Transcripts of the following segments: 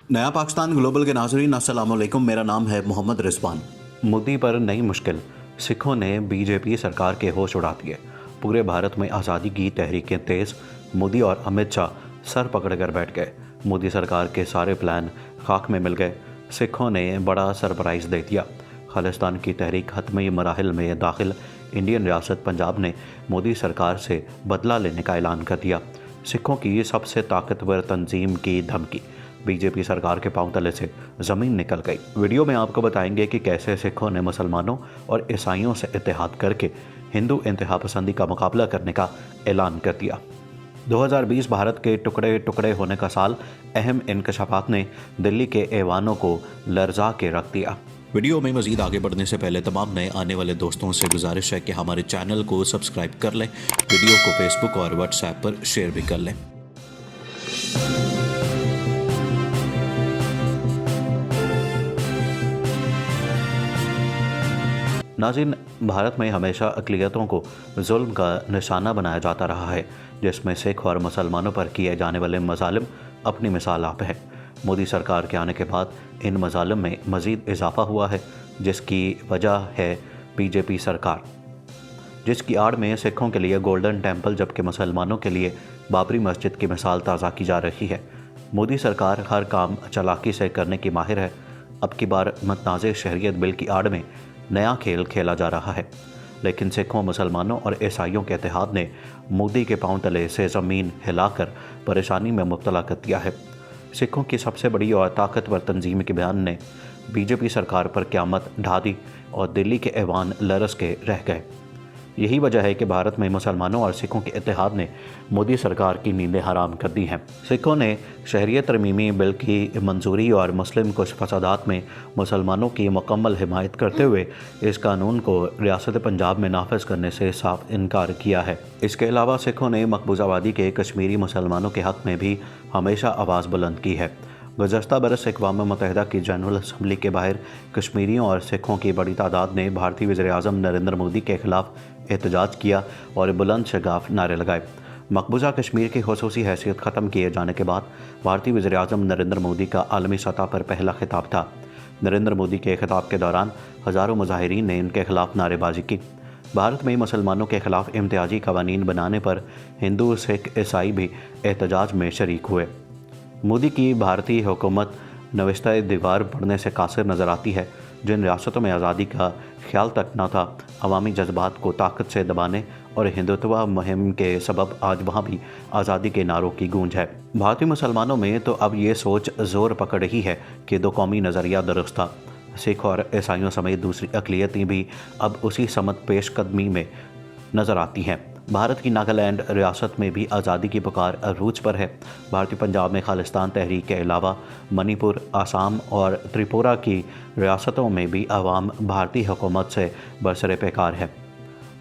नया पाकिस्तान ग्लोबल के नाज़रीन अस्सलाम वालेकुम। मेरा नाम है मोहम्मद रिजवान। मोदी पर नई मुश्किल, सिखों ने बीजेपी सरकार के होश उड़ा दिए। पूरे भारत में आज़ादी की तहरीकें तेज़, मोदी और अमित शाह सर पकड़ कर बैठ गए। मोदी सरकार के सारे प्लान खाक में मिल गए। सिखों ने बड़ा सरप्राइज़ दे दिया। खालिस्तान की तहरीक हतमी मराहिल में दाखिल। इंडियन रियासत पंजाब ने मोदी सरकार से बदला लेने का ऐलान कर दिया। सिखों की सबसे ताकतवर तंजीम की धमकी, बीजेपी सरकार के पांव तले से ज़मीन निकल गई। वीडियो में आपको बताएंगे कि कैसे सिखों ने मुसलमानों और ईसाइयों से इत्तेहाद करके हिंदू इंतहा पसंदी का मुकाबला करने का ऐलान कर दिया। 2020 भारत के टुकड़े टुकड़े होने का साल। अहम इंकशाफात ने दिल्ली के ऐवानों को लर्जा के रख दिया। वीडियो में मज़ीद आगे बढ़ने से पहले तमाम नए आने वाले दोस्तों से गुजारिश है कि हमारे चैनल को सब्सक्राइब कर लें, वीडियो को फेसबुक और व्हाट्सएप पर शेयर भी कर लें। नाज़रीन, भारत में हमेशा अक़लियतों को जुल्म का निशाना बनाया जाता रहा है, जिसमें सिख और मुसलमानों पर किए जाने वाले मज़ालिम अपनी मिसाल आप है। मोदी सरकार के आने के बाद इन मज़ालिम में मज़ीद इजाफा हुआ है, जिसकी वजह है बीजेपी सरकार, जिसकी आड़ में सिखों के लिए गोल्डन टेम्पल जबकि मुसलमानों के लिए बाबरी मस्जिद की मिसाल ताज़ा की जा रही है। मोदी सरकार हर काम चालाकी से करने की माहिर है। अब की बार मतनाज़ शहरियत बिल की आड़ में नया खेल खेला जा रहा है, लेकिन सिखों, मुसलमानों और ईसाइयों के इत्तेहाद ने मोदी के पांव तले से ज़मीन हिलाकर परेशानी में मुब्तला कर दिया है। सिखों की सबसे बड़ी और ताकतवर तंजीम के बयान ने बीजेपी सरकार पर क़यामत ढा दी और दिल्ली के ऐवान लरस के रह गए। यही वजह है कि भारत में मुसलमानों और सिखों के इत्तेहाद ने मोदी सरकार की नींदें हराम कर दी हैं। सिखों ने शहरियत तरमीमी बिल की मंजूरी और मुस्लिम कुछ फसादात में मुसलमानों की मुकम्मल हिमायत करते हुए इस कानून को रियासत पंजाब में नाफिज करने से साफ इनकार किया है। इसके अलावा सिखों ने मकबूजाबादी के कश्मीरी मुसलमानों के हक़ में भी हमेशा आवाज़ बुलंद की है। गुज़श्ता बरस अक़वाम मुत्तहिदा की जनरल असम्बली के बाहर कश्मीरियों और सिखों की बड़ी तादाद ने भारतीय वज़ीर-ए-आज़म नरेंद्र मोदी के ख़िलाफ़ एहतजाज किया और बुलंद शगाफ नारे लगाए। मकबूजा कश्मीर की ख़ुसूसी हैसियत ख़त्म किए जाने के बाद भारतीय वज़ीर-ए-आज़म नरेंद्र मोदी का आलमी सतह पर पहला खिताब था। नरेंद्र मोदी के खिताब के दौरान हज़ारों मुज़ाहिरीन ने इनके ख़िलाफ़ नारेबाजी की। भारत में मुसलमानों के ख़िलाफ़ इम्तियाजी क़वानीन बनाने पर हिंदू, सिख, ईसाई भी एहतजाज में शरीक हुए। मोदी की भारतीय हुकूमत नविश्ता दीवार पढ़ने से कासिर नज़र आती है। जिन रियासतों में आज़ादी का ख्याल तक न था, अवामी जज्बात को ताकत से दबाने और हिंदुत्व मुहिम के सबब आज वहाँ भी आज़ादी के नारों की गूंज है। भारतीय मुसलमानों में तो अब ये सोच ज़ोर पकड़ रही है कि दो कौमी नज़रिया दुरुस्त था। सिख और ईसाइयों समेत दूसरी अक़लियतें भी अब उसी समत पेशकदमी में नज़र आती हैं। भारत की नागालैंड रियासत में भी आज़ादी की पुकार अरूज पर है। भारतीय पंजाब में खालिस्तान तहरीक के अलावा मणिपुर, आसाम और त्रिपुरा की रियासतों में भी अवाम भारतीय हुकूमत से बरसरे पैकार है।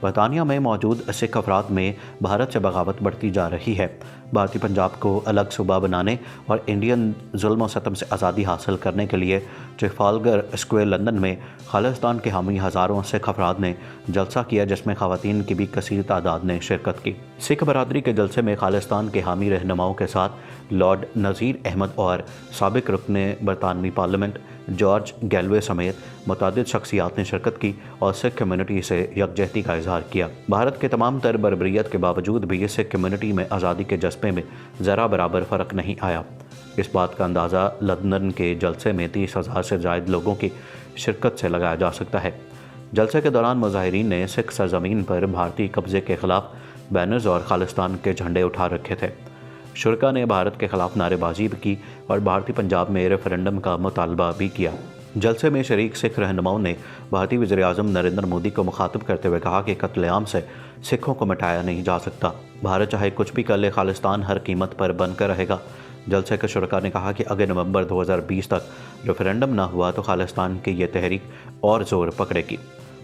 बरतानिया में मौजूद सिख अफराद में भारत से बगावत बढ़ती जा रही है। भारतीय पंजाब को अलग सूबा बनाने और इंडियन जुल्म सतम से आज़ादी हासिल करने के लिए ट्रफालगर स्क्वायर लंदन में खालिस्तान के हामी हज़ारों सिख अफराद ने जलसा किया, जिसमें ख़वातीन की भी कसीर तादाद ने शिरकत की। सिख बरादरी के जलसे में खालिस्तान के हामी रहनुमाओं के साथ लॉर्ड नज़ीर अहमद और साबिक रुकने बरतानवी पार्लियामेंट जॉर्ज गैलवे समेत मुतादिद शख्सियात ने शिरकत की और सिख कम्यूनिटी से यकजहती का इजहार किया। भारत के तमाम तर बर्बरियत के बावजूद भी सिख कम्यूनिटी में आज़ादी के जज्बे में ज़रा बराबर फ़र्क नहीं आया। इस बात का अंदाज़ा लंदन के जलसे में 30,000 से ज़ायद लोगों की शिरकत से लगाया जा सकता है। जलसे के दौरान मुज़ाहिरीन ने सिख सरज़मीन पर भारतीय कब्ज़े के ख़िलाफ़ बैनर्स और खालिस्तान के झंडे उठा रखे थे। शुरा ने भारत के ख़िलाफ़ नारेबाजी भी की और भारतीय पंजाब में रेफरेंडम का मुतालबा भी किया। जलसे में शरीक सिख रहनुमाओं ने भारतीय वज़ीर-ए-आज़म नरेंद्र मोदी को मुखातिब करते हुए कहा कि कत्लेआम से सिखों को मिटाया नहीं जा सकता। भारत चाहे कुछ भी कर ले, खालिस्तान हर कीमत पर बनकर रहेगा। जलसे के शुरा ने कहा कि अगर नवंबर 2020 तक रेफरेंडम न हुआ तो खालिस्तान की ये तहरीक और ज़ोर पकड़ेगी।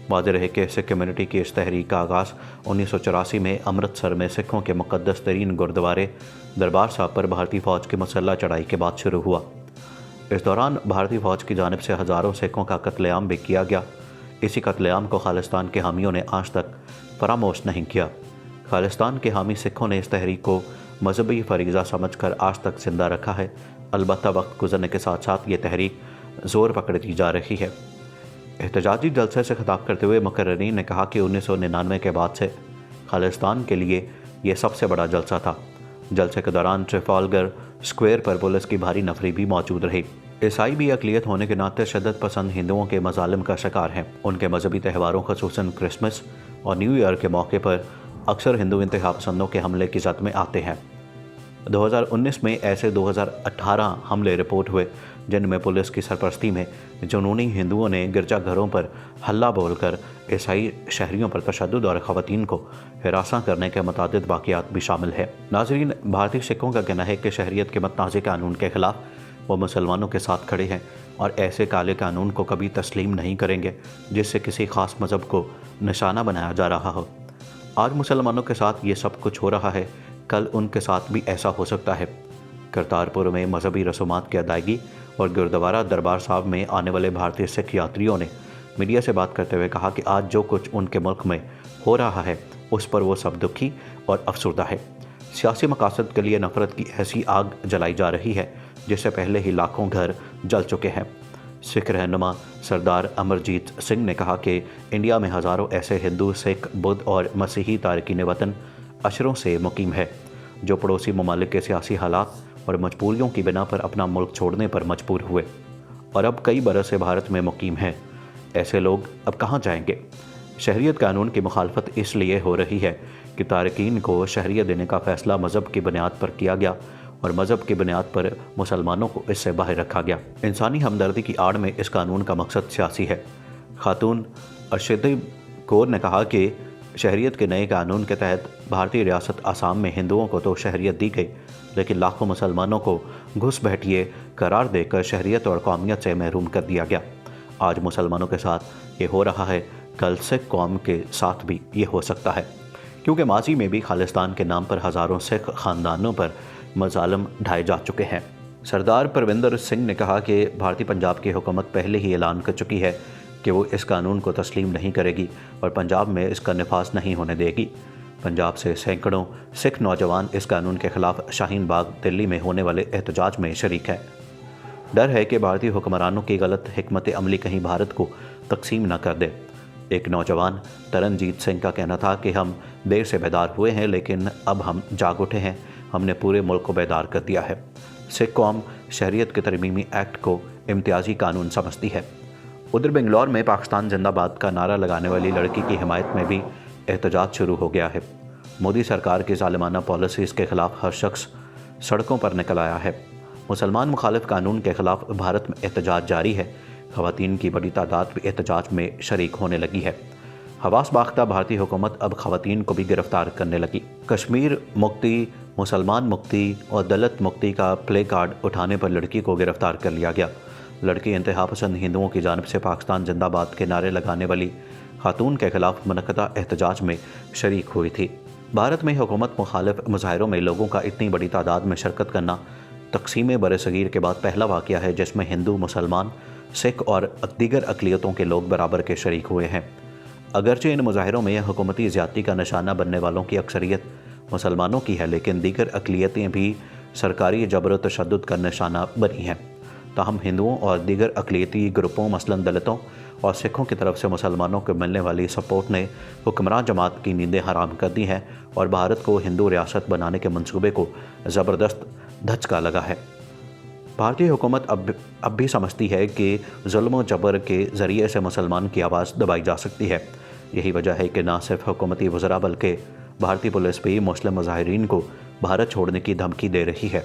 वाज़ेह रहे कि सिख कम्यूनिटी की इस तहरीक का आगाज़ 1984 में अमृतसर में सिखों के मुक़द्दस तरीन गुरुद्वारे दरबार साहब पर भारतीय फ़ौज की मुसल्लह चढ़ाई के बाद शुरू हुआ। इस दौरान भारतीय फ़ौज की जानिब से हज़ारों सिखों का कत्लेआम भी किया गया। इसी कत्लेआम को खालिस्तान के हामियों ने आज तक फरामोश नहीं किया। खालिस्तान के हामी सिखों ने इस तहरीक को मजहबी फरीज़ा समझकर आज तक जिंदा रखा है। البتہ وقت گزرنے کے ساتھ ساتھ یہ تحریک زور پکڑتی جا رہی ہے۔ احتجاجی جلسے سے خطاب کرتے ہوئے مقررین نے کہا کہ 1999 کے بعد سے خالصتان کے لیے یہ سب سے بڑا جلسہ تھا۔ جلسے کے دوران ٹریفالگر اسکوائر پر پولیس کی بھاری نفری بھی موجود رہی۔ عیسائی بھی اقلیت ہونے کے ناطے شدت پسند ہندوؤں کے مظالم کا شکار ہیں۔ ان کے مذہبی تہواروں خصوصاً کرسمس اور نیو ایئر کے موقع پر اکثر ہندو انتہا پسندوں کے حملے کی زد میں آتے ہیں۔ 2019 میں ایسے 2018 حملے رپورٹ ہوئے جن میں پولیس کی سرپرستی میں جنونی ہندوؤں نے گرجا گھروں پر ہلہ بول کر عیسائی شہریوں پر تشدد اور خواتین کو ہراساں کرنے کے متعدد واقعات بھی شامل ہیں۔ ناظرین، بھارتی سکھوں کا کہنا ہے کہ شہریت کے متنازع قانون کے خلاف وہ مسلمانوں کے ساتھ کھڑے ہیں اور ایسے کالے قانون کو کبھی تسلیم نہیں کریں گے جس سے کسی خاص مذہب کو نشانہ بنایا جا رہا ہو۔ آج مسلمانوں کے ساتھ یہ سب کچھ ہو رہا ہے، کل ان کے ساتھ بھی ایسا ہو سکتا ہے۔ کرتارپور میں مذہبی رسومات کی ادائیگی اور گردوارہ دربار صاحب میں آنے والے بھارتی سکھ یاتریوں نے میڈیا سے بات کرتے ہوئے کہا کہ آج جو کچھ ان کے ملک میں ہو رہا ہے اس پر وہ سب دکھی اور افسردہ ہے۔ سیاسی مقاصد کے لیے نفرت کی ایسی آگ جلائی جا رہی ہے جس سے پہلے ہی لاکھوں گھر جل چکے ہیں۔ سکھ رہنما سردار امرجیت سنگھ نے کہا کہ انڈیا میں ہزاروں ایسے ہندو، سکھ، بدھ اور مسیحی تارکین وطن عشروں سے مقیم ہے جو پڑوسی ممالک کے سیاسی حالات اور مجبوریوں کی بنا پر اپنا ملک چھوڑنے پر مجبور ہوئے اور اب کئی برس سے بھارت میں مقیم ہیں۔ ایسے لوگ اب کہاں جائیں گے؟ شہریت قانون کی مخالفت اس لیے ہو رہی ہے کہ تارکین کو شہریت دینے کا فیصلہ مذہب کی بنیاد پر کیا گیا اور مذہب کی بنیاد پر مسلمانوں کو اس سے باہر رکھا گیا۔ انسانی ہمدردی کی آڑ میں اس قانون کا مقصد سیاسی ہے۔ خاتون ارشدی کور نے کہا کہ شہریت کے نئے قانون کے تحت بھارتی ریاست آسام میں ہندوؤں کو تو شہریت دی گئی لیکن لاکھوں مسلمانوں کو گھس بیٹھیے قرار دے کر شہریت اور قومیت سے محروم کر دیا گیا۔ آج مسلمانوں کے ساتھ یہ ہو رہا ہے، کل سکھ قوم کے ساتھ بھی یہ ہو سکتا ہے، کیونکہ ماضی میں بھی خالصتان کے نام پر ہزاروں سکھ خاندانوں پر مظالم ڈھائے جا چکے ہیں۔ سردار پرویندر سنگھ نے کہا کہ بھارتی پنجاب کی حکومت پہلے ہی اعلان کر چکی ہے کہ وہ اس قانون کو تسلیم نہیں کرے گی اور پنجاب میں اس کا نفاذ نہیں ہونے دے گی۔ پنجاب سے سینکڑوں سکھ نوجوان اس قانون کے خلاف شاہین باغ دلی میں ہونے والے احتجاج میں شریک ہیں۔ ڈر ہے کہ بھارتی حکمرانوں کی غلط حکمت عملی کہیں بھارت کو تقسیم نہ کر دے۔ ایک نوجوان ترنجیت سنگھ کا کہنا تھا کہ ہم دیر سے بیدار ہوئے ہیں لیکن اب ہم جاگ اٹھے ہیں، ہم نے پورے ملک کو بیدار کر دیا ہے۔ سکھ قوم شہریت کے ترمیمی ایکٹ کو امتیازی قانون سمجھتی ہے۔ ادھر بنگلور میں پاکستان زندہ باد کا نعرہ لگانے والی لڑکی کی حمایت میں بھی احتجاج شروع ہو گیا ہے۔ مودی سرکار کی ظالمانہ پالیسیز کے خلاف ہر شخص سڑکوں پر نکل آیا ہے۔ مسلمان مخالف قانون کے خلاف بھارت میں احتجاج جاری ہے۔ خواتین کی بڑی تعداد بھی احتجاج میں شریک ہونے لگی ہے۔ حواس باختہ بھارتی حکومت اب خواتین کو بھی گرفتار کرنے لگی۔ کشمیر مکتی، مسلمان مکتی اور دلت مکتی کا پلے کارڈ اٹھانے پر لڑکی کو گرفتار کر لیا گیا۔ لڑکی انتہا پسند ہندوؤں کی جانب سے پاکستان زندہ باد کے نعرے لگانے والی خاتون کے خلاف منعقدہ احتجاج میں شریک ہوئی تھی۔ بھارت میں حکومت مخالف مظاہروں میں لوگوں کا اتنی بڑی تعداد میں شرکت کرنا تقسیم برصغیر کے بعد پہلا واقعہ ہے جس میں ہندو، مسلمان، سکھ اور دیگر اقلیتوں کے لوگ برابر کے شریک ہوئے ہیں۔ اگرچہ ان مظاہروں میں حکومتی زیادتی کا نشانہ بننے والوں کی اکثریت مسلمانوں کی ہے لیکن دیگر اقلیتیں بھی سرکاری جبر و تشدد کا نشانہ بنی ہیں۔ تاہم ہندوؤں اور دیگر اقلیتی گروپوں مثلاً دلتوں اور سکھوں کی طرف سے مسلمانوں کو ملنے والی سپورٹ نے حکمراں جماعت کی نیندیں حرام کر دی ہیں اور بھارت کو ہندو ریاست بنانے کے منصوبے کو زبردست دھچکا لگا ہے۔ بھارتی حکومت اب بھی سمجھتی ہے کہ ظلم و جبر کے ذریعے سے مسلمان کی آواز دبائی جا سکتی ہے۔ یہی وجہ ہے کہ نہ صرف حکومتی وزراء بلکہ بھارتی پولیس بھی مسلم مظاہرین کو بھارت چھوڑنے کی دھمکی دے رہی ہے۔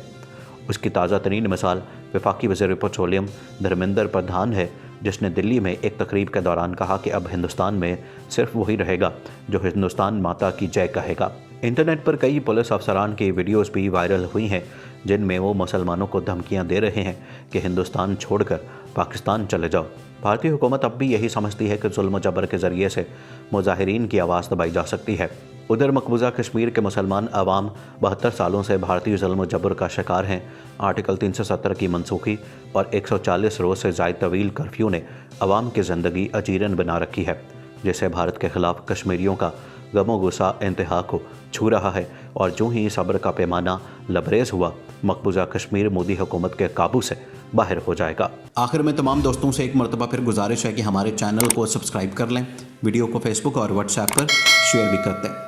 اس کی تازہ ترین مثال وفاقی وزیر پیٹرولیم دھرمیندر پردھان ہے جس نے دلی میں ایک تقریب کے دوران کہا کہ اب ہندوستان میں صرف وہی رہے گا جو ہندوستان ماتا کی جے کہے گا۔ انٹرنیٹ پر کئی پولیس افسران کی ویڈیوز بھی وائرل ہوئی ہیں جن میں وہ مسلمانوں کو دھمکیاں دے رہے ہیں کہ ہندوستان چھوڑ کر پاکستان چلے جاؤ۔ بھارتی حکومت اب بھی یہی سمجھتی ہے کہ ظلم و جبر کے ذریعے سے مظاہرین کی آواز دبائی جا سکتی ہے۔ ادھر مقبوضہ کشمیر کے مسلمان عوام 72 سالوں سے بھارتی ظلم و جبر کا شکار ہیں۔ آرٹیکل 370 کی منسوخی اور 140 روز سے زائد طویل کرفیو نے عوام کی زندگی اجیرن بنا رکھی ہے جس سے بھارت کے خلاف کشمیریوں کا गमो गुस्सा इंतहा को छू रहा है और जो ही सब्र का पैमाना लबरेज हुआ, मकबूजा कश्मीर मोदी हुकूमत के काबू से बाहर हो जाएगा। आखिर में तमाम दोस्तों से एक मरतबा फिर गुजारिश है कि हमारे चैनल को सब्सक्राइब कर लें, वीडियो को फेसबुक और व्हाट्सएप पर शेयर भी करते हैं।